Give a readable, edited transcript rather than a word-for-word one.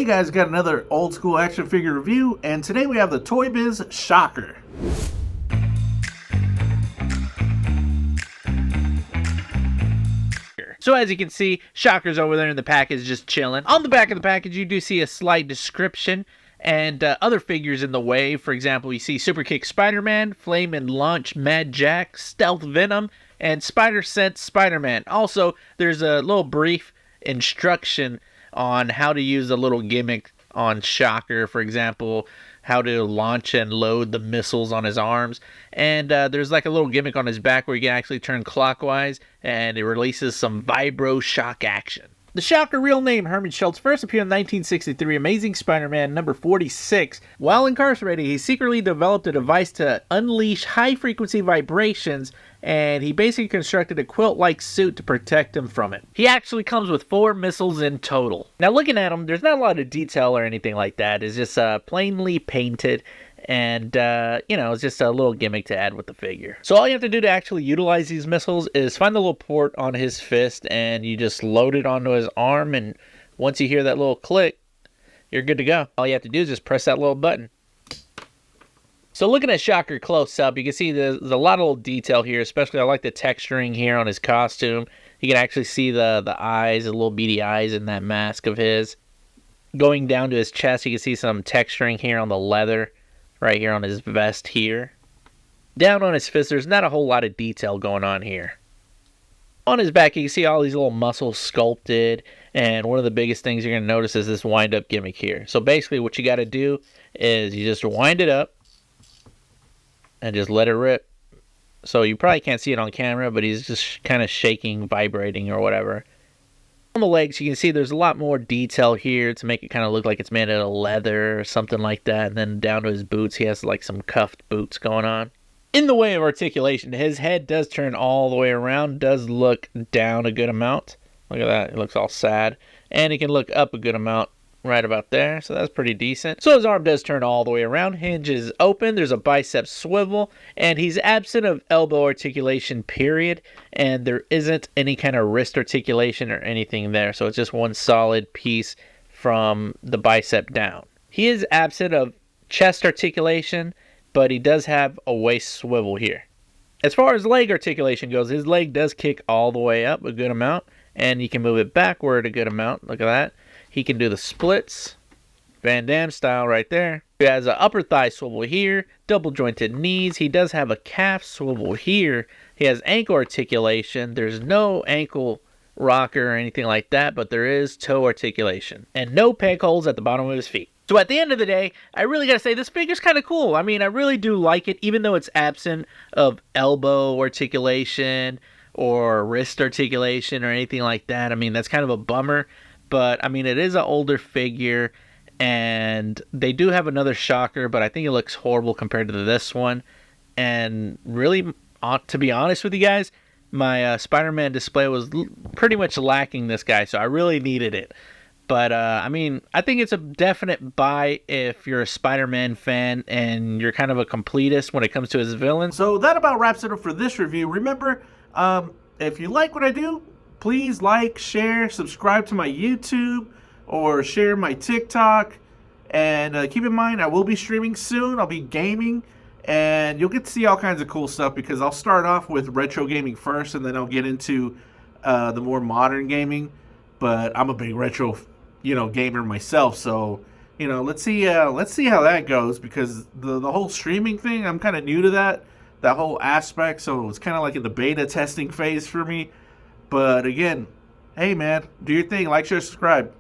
Hey guys, got another old school action figure review, and today we have the Toy Biz Shocker. So as you can see, Shocker's over there in the package just chilling. On the back of the package, you do see a slight description and other figures in the way. For example, you see Super Kick Spider-Man, Flame and Launch Mad Jack, Stealth Venom, and Spider Sense Spider-Man. Also, there's a little brief instruction on how to use a little gimmick on Shocker. For example, how to launch and load the missiles on his arms. And there's like a little gimmick on his back where you can actually turn clockwise and it releases some vibro shock action. The Shocker, real name Herman Schultz, first appeared in 1963 Amazing Spider-Man number 46. While incarcerated, he secretly developed a device to unleash high-frequency vibrations, and he basically constructed a quilt-like suit to protect him from it. He actually comes with 4 missiles in total. Now looking at him, there's not a lot of detail or anything like that. It's just plainly painted, and it's just a little gimmick to add with the figure. So all you have to do to actually utilize these missiles is find the little port on his fist, and you just load it onto his arm, and once you hear that little click, you're good to go. All you have to do is just press that little button. So looking at Shocker close up, you can see there's a lot of little detail here, especially I like the texturing here on his costume. You can actually see the eyes, the little beady eyes in that mask of his. Going down to his chest, you can see some texturing here on the leather, right here on his vest here. Down on his fist, there's not a whole lot of detail going on here. On his back, you can see all these little muscles sculpted, and one of the biggest things you're going to notice is this wind-up gimmick here. So basically what you got to do is you just wind it up, and just let it rip. So you probably can't see it on camera, but he's just kind of shaking, vibrating, or whatever. On the legs, you can see there's a lot more detail here to make it kind of look like it's made out of leather or something like that. And then down to his boots, he has like some cuffed boots going on. In the way of articulation, his head does turn all the way around, does look down a good amount. Look at that, it looks all sad. And he can look up a good amount right about there, so that's pretty decent. So his arm does turn all the way around, hinges open, there's a bicep swivel, and he's absent of elbow articulation, period, and there isn't any kind of wrist articulation or anything there, so it's just one solid piece from the bicep down. He is absent of chest articulation, but he does have a waist swivel here. As far as leg articulation goes, his leg does kick all the way up a good amount, and you can move it backward a good amount. Look at that. He can do the splits, Van Damme style right there. He has an upper thigh swivel here, double jointed knees. He does have a calf swivel here. He has ankle articulation. There's no ankle rocker or anything like that, but there is toe articulation. And no peg holes at the bottom of his feet. So at the end of the day, I really gotta say this figure's kind of cool. I mean, I really do like it, even though it's absent of elbow articulation or wrist articulation or anything like that. I mean, that's kind of a bummer. But, I mean, it is an older figure, and they do have another Shocker, but I think it looks horrible compared to this one. And really, to be honest with you guys, my Spider-Man display was pretty much lacking this guy, so I really needed it. But, I mean, I think it's a definite buy if you're a Spider-Man fan and you're kind of a completist when it comes to his villains. So that about wraps it up for this review. Remember, if you like what I do, please like, share, subscribe to my YouTube, or share my TikTok. And keep in mind, I will be streaming soon. I'll be gaming, and you'll get to see all kinds of cool stuff because I'll start off with retro gaming first, and then I'll get into the more modern gaming. But I'm a big retro, gamer myself. So, let's see how that goes because the whole streaming thing, I'm kind of new to that whole aspect. So it's kind of like in the beta testing phase for me. But again, hey man, do your thing, like, share, subscribe.